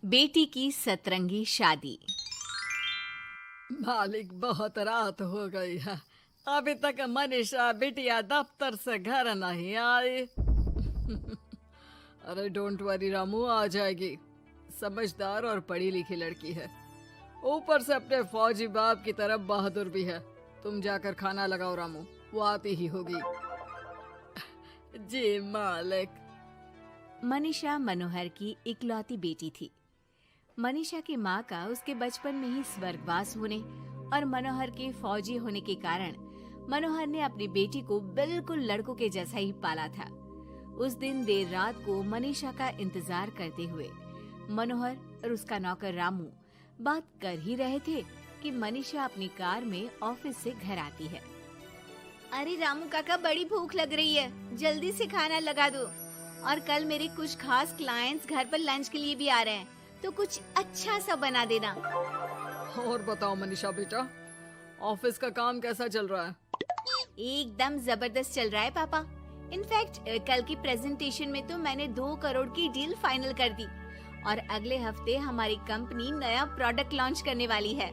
बेटी की सतरंगी शादी। मालिक, बहुत रात हो गई है। अभी तक मनीषा बिटिया दफ्तर से घर नहीं आई। अरे डोंट वरी रामू, आ जाएगी। समझदार और पढ़ी लिखी लड़की है, ऊपर से अपने फौजी बाप की तरफ बहादुर भी है। तुम जाकर खाना लगाओ रामू, वो आती ही होगी। जी मालिक। मनीषा मनोहर की इकलौती बेटी थी। मनीषा की माँ का उसके बचपन में ही स्वर्गवास होने और मनोहर के फौजी होने के कारण मनोहर ने अपनी बेटी को बिल्कुल लड़कों के जैसा ही पाला था। उस दिन देर रात को मनीषा का इंतजार करते हुए मनोहर और उसका नौकर रामू बात कर ही रहे थे कि मनीषा अपनी कार में ऑफिस से घर आती है। अरे रामू काका, बड़ी भूख लग रही है, जल्दी से खाना लगा दो। और कल मेरे कुछ खास क्लाइंट्स घर पर लंच के लिए भी आ रहे हैं, तो कुछ अच्छा सा बना देना। और बताओ मनीषा बेटा, ऑफिस का काम कैसा चल रहा है? एकदम जबरदस्त चल रहा है पापा। इनफैक्ट कल की प्रेजेंटेशन में तो मैंने 2 करोड़ की डील फाइनल कर दी और अगले हफ्ते हमारी कंपनी नया प्रोडक्ट लॉन्च करने वाली है।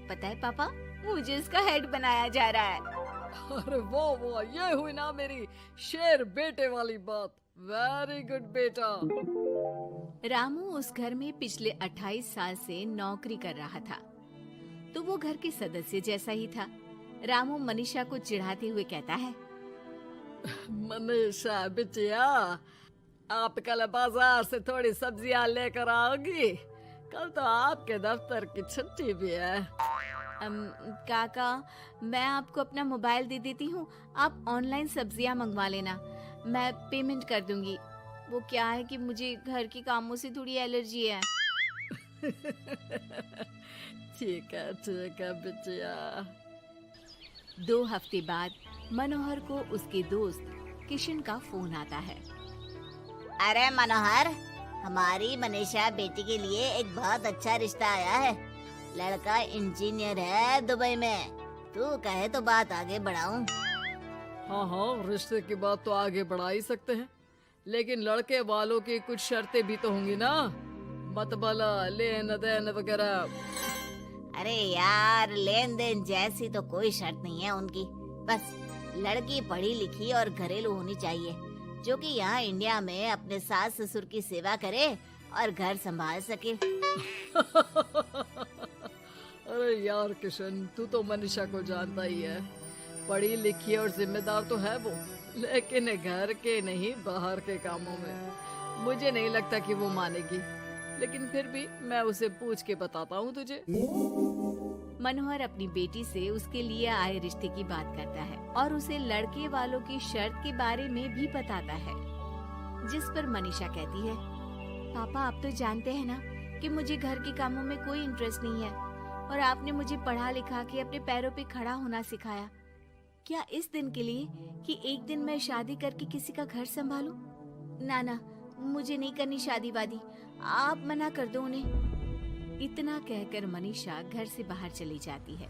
पता है पापा, मुझे इसका हेड बनाया जा रहा है। अरे वो ये हुई ना मेरी शेर बेटे वाली बात। वेरी गुड बेटा। रामू उस घर में पिछले 28 साल से नौकरी कर रहा था, तो वो घर के सदस्य जैसा ही था। रामू मनीषा को चिढ़ाते हुए कहता है, मनीषा बिटिया, आप कल बाजार से थोड़ी सब्जियां लेकर आओगी? कल तो आपके दफ्तर की छुट्टी भी है। काका, मैं आपको अपना मोबाइल दे देती हूँ, आप ऑनलाइन सब्जियाँ मंगवा लेना, मैं पेमेंट कर दूंगी। वो क्या है कि मुझे घर के कामों से थोड़ी एलर्जी है। ठीक है बिटिया। 2 हफ्ते बाद मनोहर को उसके दोस्त किशन का फोन आता है। अरे मनोहर, हमारी मनीषा बेटी के लिए एक बहुत अच्छा रिश्ता आया है। लड़का इंजीनियर है दुबई में। तू कहे तो बात आगे बढ़ाऊं? हाँ, रिश्ते की बात तो आगे बढ़ा ही सकते हैं, लेकिन लड़के वालों की कुछ शर्तें भी तो होंगी ना, मतबला, लेन देन वगैरह। अरे यार, लेन देन जैसी तो कोई शर्त नहीं है उनकी। बस लड़की पढ़ी लिखी और घरेलू होनी चाहिए, जो कि यहाँ इंडिया में अपने सास ससुर की सेवा करे और घर संभाल सके। अरे यार किशन, तू तो मनीषा को जानता ही है। पढ़ी लिखी और जिम्मेदार तो है वो, लेकिन घर के नहीं बाहर के कामों में मुझे नहीं लगता कि वो मानेगी। लेकिन फिर भी मैं उसे पूछ के बताता हूँ तुझे। मनोहर अपनी बेटी से उसके लिए आए रिश्ते की बात करता है और उसे लड़के वालों की शर्त के बारे में भी बताता है, जिस पर मनीषा कहती है, पापा आप तो जानते हैं ना कि मुझे घर के कामों में कोई इंटरेस्ट नहीं है और आपने मुझे पढ़ा लिखा के अपने पैरों पे खड़ा होना सिखाया। क्या इस दिन के लिए कि एक दिन मैं शादी करके किसी का घर संभालूं? ना, मुझे नहीं करनी शादी वादी, आप मना कर दो उन्हें। इतना कहकर मनीषा घर से बाहर चली जाती है।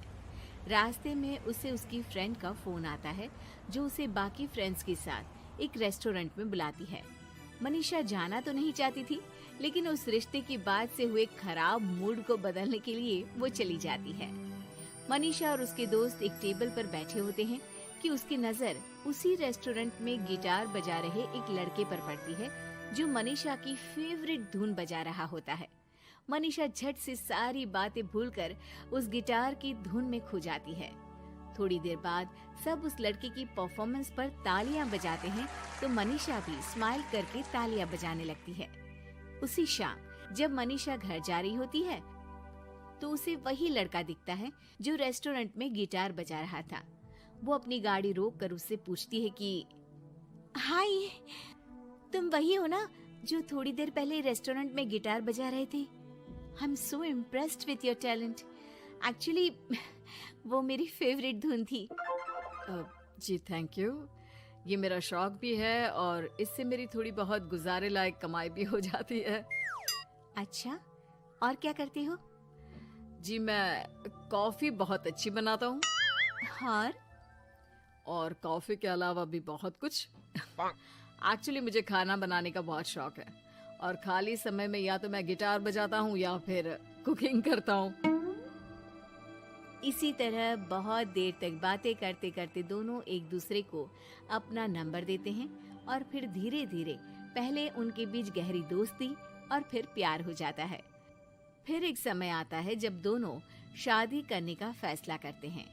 रास्ते में उसे उसकी फ्रेंड का फोन आता है, जो उसे बाकी फ्रेंड्स के साथ एक रेस्टोरेंट में बुलाती है। मनीषा जाना तो नहीं चाहती थी, लेकिन उस रिश्ते की बात से हुए खराब मूड को बदलने के लिए वो चली जाती है। मनीषा और उसके दोस्त एक टेबल पर बैठे होते हैं कि उसकी नजर उसी रेस्टोरेंट में गिटार बजा रहे एक लड़के पर पड़ती है, जो मनीषा की फेवरेट धुन बजा रहा होता है। मनीषा झट से सारी बातें भूलकर उस गिटार की धुन में खो जाती है। थोड़ी देर बाद सब उस लड़के की परफॉर्मेंस पर तालियां बजाते हैं, तो मनीषा भी स्माइल करके तालियां बजाने लगती है। उसी शाम जब मनीषा घर जा रही होती है, तो उसे वही लड़का दिखता है जो रेस्टोरेंट में गिटार बजा रहा था। वो अपनी गाड़ी रोककर उससे पूछती है कि हाय, तुम वही हो ना जो थोड़ी देर पहले रेस्टोरेंट में गिटार बजा रहे थे? I am so impressed with your talent. Actually वो मेरी फेवरेट धुन थी। जी थैंक यू। ये मेरा शौक भी है और इससे मेरी थोड़ी बहुत गुजारे लायक कमाई भी हो जाती है। अच्छा, और क्या करते हो? जी मैं कॉफी बहुत अच्छी बनाता हूँ। और कॉफी के अलावा भी बहुत कुछ। एक्चुअली मुझे खाना बनाने का बहुत शौक है और खाली समय में या तो मैं गिटार बजाता हूँ या फिर कुकिंग करता हूँ। इसी तरह बहुत देर तक बातें करते करते दोनों एक दूसरे को अपना नंबर देते हैं और फिर धीरे धीरे पहले उनके बीच गहरी दोस्ती और फिर प्यार हो जाता है। फिर एक समय आता है जब दोनों शादी करने का फैसला करते हैं।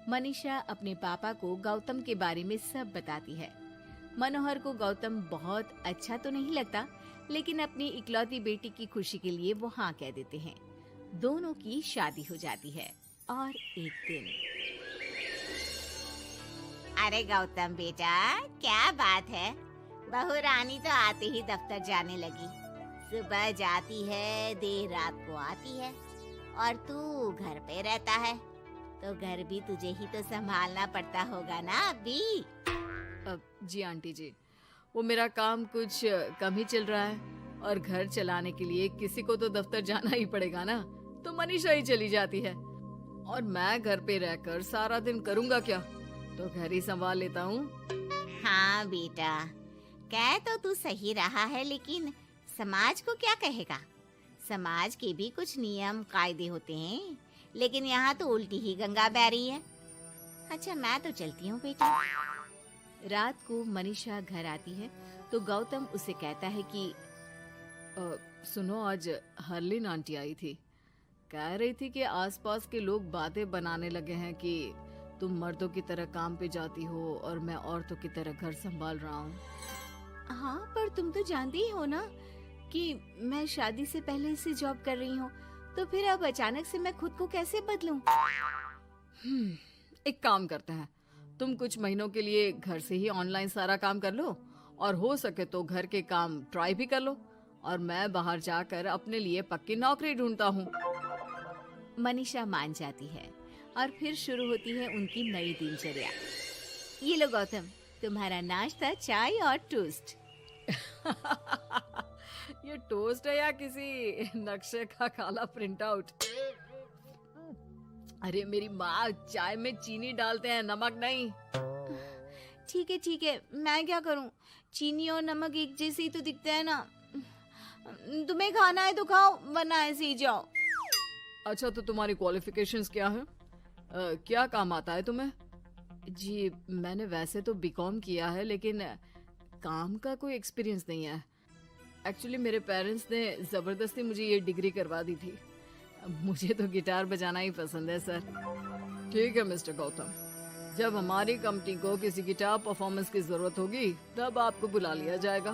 मनीषा अपने पापा को गौतम के बारे में सब बताती है। मनोहर को गौतम बहुत अच्छा तो नहीं लगता, लेकिन अपनी इकलौती बेटी की खुशी के लिए वो हाँ कह देते हैं। दोनों की शादी हो जाती है और एक दिन, अरे गौतम बेटा, क्या बात है, बहू रानी तो आते ही दफ्तर जाने लगी। सुबह जाती है, देर रात को आती है, और तू घर पे रहता है, तो घर भी तुझे ही तो संभालना पड़ता होगा ना अभी। जी आंटी जी, वो मेरा काम कुछ कम ही चल रहा है और घर चलाने के लिए किसी को तो दफ्तर जाना ही पड़ेगा ना, तो मनीषा ही चली जाती है और मैं घर पे रहकर सारा दिन करूँगा क्या, तो घर ही संभाल लेता हूँ। हाँ बेटा, कह तो तू सही रहा है, लेकिन समाज को क्या कहेगा? समाज के भी कुछ नियम कायदे होते हैं, लेकिन यहाँ तो उल्टी ही गंगा बह रही है। अच्छा, मैं तो चलती हूँ बेटा। रात को मनीषा घर आती है तो गौतम उसे कहता है कि सुनो, आज हरलीन आंटी आई थी, कह रही थी कि आसपास के लोग बातें बनाने लगे हैं कि तुम मर्दों की तरह काम पे जाती हो और मैं औरतों की तरह घर संभाल रहा हूँ। हाँ, पर तुम तो जानती ही हो ना कि मैं शादी से पहले से जॉब कर रही हूँ, तो फिर अब अचानक से मैं खुद को कैसे बदलूं? एक काम करते हैं, तुम कुछ महीनों के लिए घर से ही ऑनलाइन सारा काम कर लो और हो सके तो घर के काम ट्राई भी कर लो, और मैं बाहर जाकर अपने लिए पक्की नौकरी ढूंढता हूँ। मनीषा मान जाती है और फिर शुरू होती है उनकी नई दिनचर्या। ये लो गौतम, तुम्हारा नाश्ता, चाय और टोस्ट। ये टोस्ट है या किसी नक्शे का काला प्रिंट आउट? अरे मेरी माँ चाय में चीनी डालते हैं, नमक नहीं। ठीक है, मैं क्या करूं? चीनी और नमक एक जैसे ही तो दिखते हैं ना। तुम्हें खाना है तो खाओ, वरना ऐसे ही जाओ। अच्छा, तो तुम्हारी क्वालिफिकेशंस क्या है? क्या काम आता है तुम्हें? जी, मैंने वैसे तो बीकॉम किया है, लेकिन काम का कोई एक्सपीरियंस नहीं है। एक्चुअली मेरे पेरेंट्स ने जबरदस्ती मुझे ये डिग्री करवा दी थी। मुझे तो गिटार बजाना ही पसंद है सर। ठीक है मिस्टर गौतम, जब हमारी कंपनी को किसी गिटार परफॉर्मेंस की जरूरत होगी तब आपको बुला लिया जाएगा।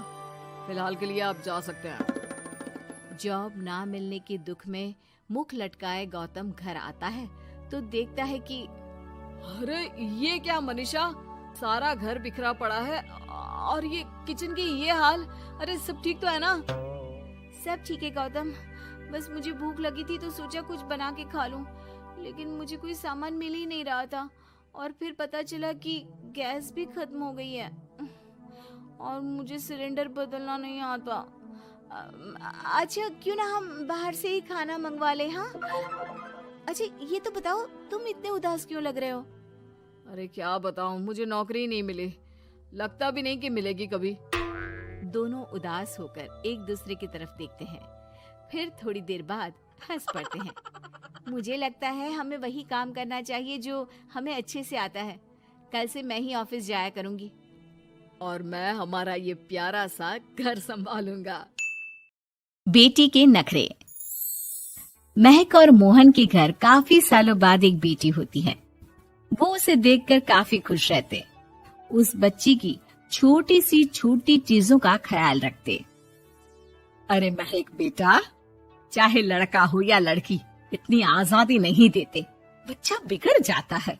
फिलहाल के लिए आप जा सकते हैं। जॉब ना मिलने के दुख में मुख लटकाए गौतम घर आता है तो देखता है कि अरे ये क्या मनीषा, सारा घर बिखरा पड़ा है और ये किचन की ये हाल। अरे सब ठीक तो है ना? सब ठीक है गौतम, बस मुझे भूख लगी थी तो सोचा कुछ बना के खा लूं, लेकिन मुझे कोई सामान मिल ही नहीं रहा था और फिर पता चला कि गैस भी खत्म हो गई है और मुझे सिलेंडर बदलना नहीं आता। अच्छा, क्यों ना हम बाहर से ही खाना मंगवा ले? हाँ, अच्छा ये तो बताओ, तुम इतने उदास क्यों लग रहे हो? अरे क्या बताऊं, मुझे नौकरी नहीं मिली, लगता भी नहीं कि मिलेगी कभी। दोनों उदास होकर एक दूसरे की तरफ देखते हैं, फिर थोड़ी देर बाद हंस पड़ते हैं। मुझे लगता है हमें वही काम करना चाहिए जो हमें अच्छे से आता है। कल से मैं ही ऑफिस जाया करूंगी और मैं हमारा ये प्यारा सा घर संभालूंगा। बेटी के नखरे। महक और मोहन के घर काफी सालों बाद एक बेटी होती है। वो उसे देखकर काफी खुश रहते, उस बच्ची की छोटी सी छोटी चीजों का ख्याल रखते। अरे महक बेटा, चाहे लड़का हो या लड़की, इतनी आजादी नहीं देते, बच्चा बिगड़ जाता है।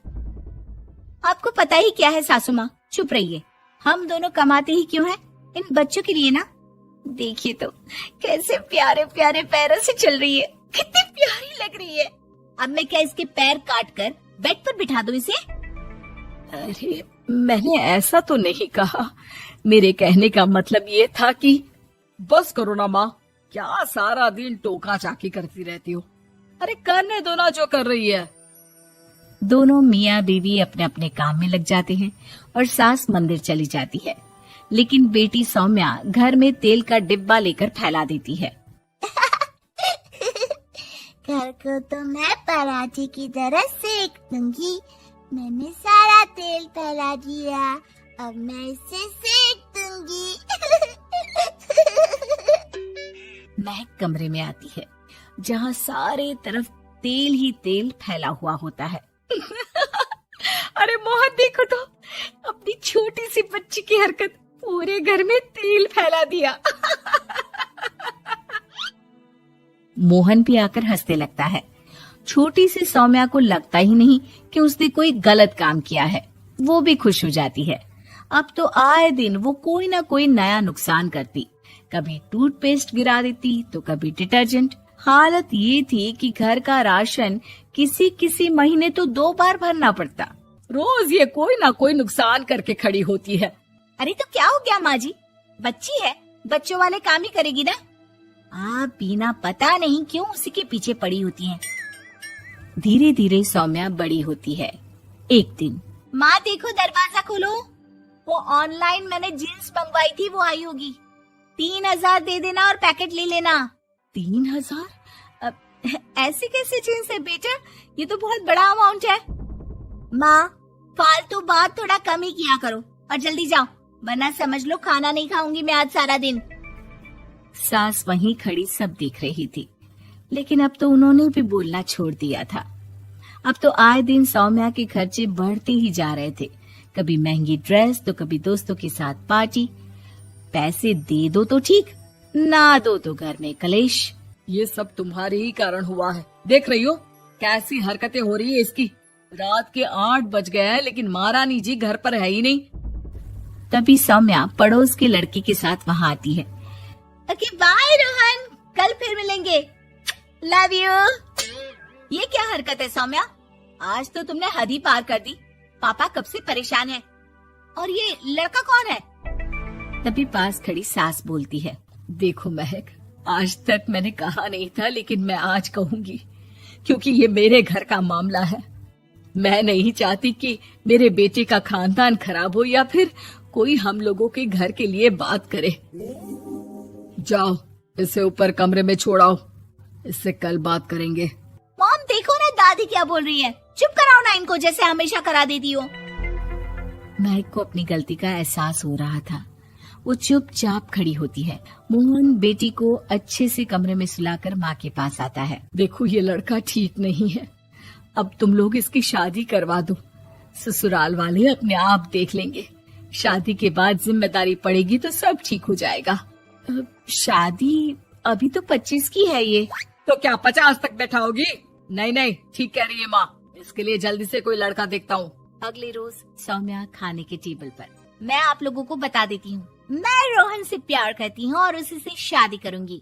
आपको पता ही क्या है सासू माँ, चुप रहिए। हम दोनों कमाते ही क्यों हैं? इन बच्चों के लिए ना। देखिए तो कैसे प्यारे प्यारे पैरों से चल रही है, कितनी प्यारी लग रही है। अब मैं क्या इसके पैर काट कर बेड पर बिठा दूं इसे? अरे मैंने ऐसा तो नहीं कहा, मेरे कहने का मतलब ये था कि बस करो ना माँ, क्या सारा दिन टोका चाकी करती रहती हो। अरे करने दो ना जो कर रही है। दोनों मियाँ बीवी अपने अपने काम में लग जाते हैं और सास मंदिर चली जाती है। लेकिन बेटी सौम्या घर में तेल का डिब्बा लेकर फैला देती है। घर को तो मैं पराठे की तरह सेक दूंगी। मैंने सारा तेल फैला दिया, अब मैं इसे सेक दूंगी। महक कमरे में आती है जहाँ सारे तरफ तेल ही तेल फैला हुआ होता है। अरे मोहन देखो तो, अपनी छोटी सी बच्ची की हरकत, पूरे घर में तेल फैला दिया। मोहन भी आकर हंसने लगता है। छोटी सी सौम्या को लगता ही नहीं कि उसने कोई गलत काम किया है। वो भी खुश हो जाती है। अब तो आए दिन वो कोई ना कोई नया नुकसान करती, कभी टूथपेस्ट गिरा देती तो कभी डिटर्जेंट। हालत ये थी कि घर का राशन किसी किसी महीने तो 2 बार भरना पड़ता। रोज ये कोई ना कोई नुकसान करके खड़ी होती है। अरे तो क्या हो गया माँ जी, बच्ची है, बच्चों वाले काम ही करेगी ना। आप बिना पता नहीं क्यों उसी के पीछे पड़ी होती हैं। धीरे धीरे सौम्या बड़ी होती है। एक दिन, माँ देखो दरवाजा खोलो, वो ऑनलाइन मैंने जीन्स मंगवाई थी, वो आई होगी। 3000 दे देना और पैकेट ले लेना। 3000? ऐसी कैसी जीन्स है बेटा, ये तो बहुत बड़ा अमाउंट है। माँ फालतू बात थोड़ा कम ही किया करो और जल्दी जाओ, वरना समझ लो खाना नहीं खाऊंगी मैं आज सारा दिन। सास वहीं खड़ी सब देख रही थी, लेकिन अब तो उन्होंने भी बोलना छोड़ दिया था। अब तो आए दिन सौम्या के खर्चे बढ़ते ही जा रहे थे। कभी महंगी ड्रेस तो कभी दोस्तों के साथ पार्टी। पैसे दे दो तो ठीक, ना दो तो घर में कलेश। ये सब तुम्हारे ही कारण हुआ है। देख रही हो कैसी हरकतें हो रही है इसकी। रात के 8 बज गए हैं लेकिन महारानी जी घर पर है ही नहीं। तभी सौम्या पड़ोस के लड़की के साथ वहाँ आती है। ओके बाय रोहन, कल फिर मिलेंगे, लव यू। ये क्या हरकत है सौम्या, आज तो तुमने हद ही पार कर दी। पापा कब से परेशान है। और ये लड़का कौन है? तभी पास खड़ी सास बोलती है, देखो महक, आज तक मैंने कहा नहीं था लेकिन मैं आज कहूंगी, क्योंकि ये मेरे घर का मामला है। मैं नहीं चाहती कि मेरे बेटे का खानदान खराब हो या फिर कोई हम लोगों के घर के लिए बात करे। जाओ इसे ऊपर कमरे में छोड़ाओ, इससे कल बात करेंगे। मॉम देखो ना दादी क्या बोल रही है, चुप कराओ ना इनको, जैसे हमेशा करा देती हो। महक को अपनी गलती का एहसास हो रहा था। वो चुपचाप खड़ी होती है। मोहन बेटी को अच्छे से कमरे में सुलाकर माँ के पास आता है। देखो ये लड़का ठीक नहीं है, अब तुम लोग इसकी शादी करवा दो, ससुराल वाले अपने आप देख लेंगे। शादी के बाद जिम्मेदारी पड़ेगी तो सब ठीक हो जाएगा। शादी अभी तो 25 की है ये। तो क्या 50 तक बैठाओगी? नहीं नहीं, ठीक कह रही है माँ, इसके लिए जल्दी से कोई लड़का देखता हूँ। अगले रोज सौम्या खाने के टेबल पर। मैं आप लोगों को बता देती हूँ, मैं रोहन से प्यार करती हूँ और उसी से शादी करूंगी।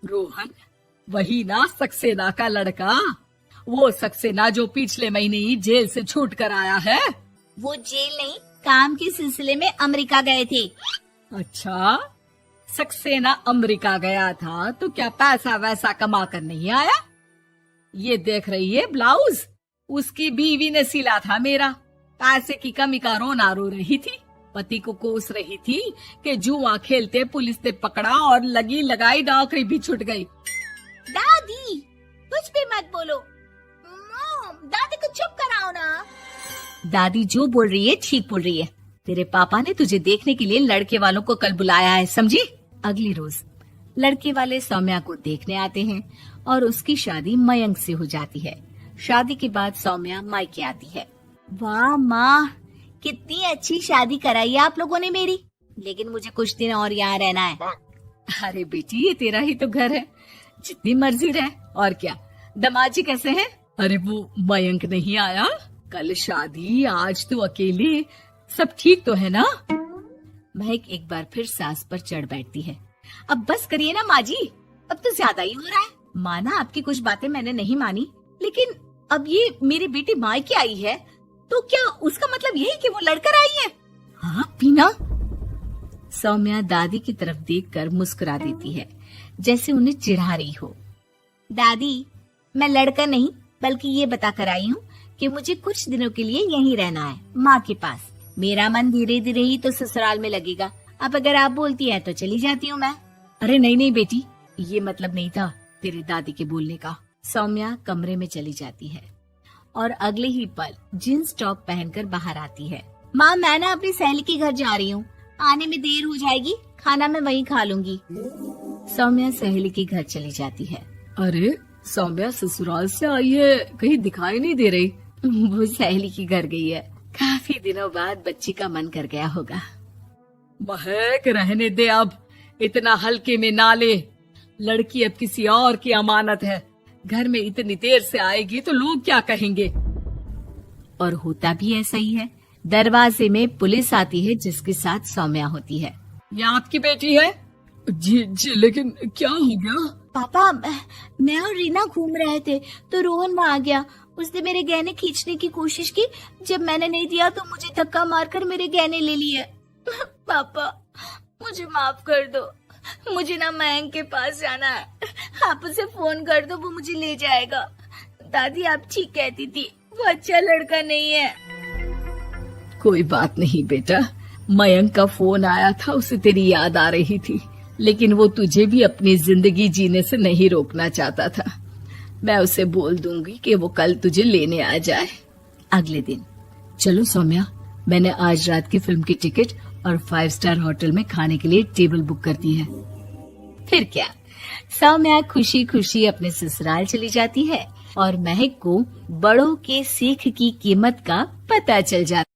रोहन? वही ना सक्सेना का लड़का, वो सक्सेना जो पिछले महीने ही जेल से छूट कर आया है। वो जेल नहीं, काम के सिलसिले में अमेरिका गए थे। अच्छा, सक्सेना अमेरिका गया था तो क्या पैसा वैसा कमा कर नहीं आया? ये देख रही है ब्लाउज, उसकी बीवी ने सिला था मेरा। पैसे की कमी का रोना रो रही थी, पति को कोस रही थी कि जुआ खेलते पुलिस ने पकड़ा और लगी लगाई नौकरी भी छूट गई। दादी कुछ भी मत बोलो। मॉम, दादी को चुप कराओ ना। दादी जो बोल रही है ठीक बोल रही है। तेरे पापा ने तुझे देखने के लिए लड़के वालों को कल बुलाया है, समझी? अगली रोज लड़के वाले सौम्या को देखने आते हैं और उसकी शादी मयंक से हो जाती है। शादी के बाद सौम्या मायके आती है। वाह माँ, कितनी अच्छी शादी कराई है आप लोगों ने मेरी, लेकिन मुझे कुछ दिन और यहाँ रहना है। अरे बेटी, ये तेरा ही तो घर है, जितनी मर्जी रह। और क्या, दमाजी कैसे हैं? अरे वो मयंक नहीं आया, कल शादी, आज तो अकेले, सब ठीक तो है ना? महक एक बार फिर सास पर चढ़ बैठती है। अब बस करिए ना माँ जी, अब तो ज्यादा ही हो रहा है। माना आपकी कुछ बातें मैंने नहीं मानी, लेकिन अब ये मेरी बेटी मायके आई है तो क्या उसका मतलब यही कि वो लड़कर आई है? हाँ पीना। सौम्या दादी की तरफ देखकर मुस्कुरा देती है, जैसे उन्हें चिढ़ा रही हो। दादी, मैं लड़का नहीं बल्कि ये बता कर आई हूँ कि मुझे कुछ दिनों के लिए यहीं रहना है, माँ के पास। मेरा मन धीरे धीरे ही तो ससुराल में लगेगा। अब अगर आप बोलती हैं तो चली जाती हूँ मैं। अरे नहीं नहीं बेटी, ये मतलब नहीं था तेरी दादी के बोलने का। सौम्या कमरे में चली जाती है और अगले ही पल जींस टॉप पहनकर बाहर आती है। माँ, मैं ना अपनी सहेली के घर जा रही हूँ, आने में देर हो जाएगी, खाना मैं वहीं खा लूंगी। सौम्या सहेली के घर चली जाती है। अरे सौम्या ससुराल से आई है, कहीं दिखाई नहीं दे रही। वो सहेली के घर गई है, काफी दिनों बाद बच्ची का मन कर गया होगा। महक रहने दे, अब इतना हल्के में ना ले। लड़की अब किसी और की अमानत है, घर में इतनी देर से आएगी तो लोग क्या कहेंगे। और होता भी ऐसा ही है। दरवाजे में पुलिस आती है जिसके साथ सौम्या होती है। ये आपकी बेटी है? जी जी, लेकिन क्या हो गया? पापा, मैं और रीना घूम रहे थे तो रोहन वहाँ आ गया। उसने मेरे गहने खींचने की कोशिश की, जब मैंने नहीं दिया तो मुझे धक्का मारकर मेरे गहने ले लिए। पापा, मुझे माफ कर दो, मुझे ना मयंक के पास जाना है। आप उसे फोन कर दो, वो मुझे ले जाएगा। दादी आप ठीक कहती थी, वो अच्छा लड़का नहीं है। कोई बात नहीं बेटा, मयंक का फोन आया था, उसे तेरी याद आ रही थी, लेकिन वो तुझे भी अपनी जिंदगी जीने से नहीं रोकना चाहता था। मैं उसे बोल दूंगी कि वो कल तुझे लेने आ जाए। अगले दिन चलो सौम्या, मैंने आज रात की फिल्म की टिकट और 5 स्टार होटल में खाने के लिए टेबल बुक कर दी है। फिर क्या, सौम्या खुशी खुशी अपने ससुराल चली जाती है और महक को बड़ों के सीख की कीमत का पता चल जाता है।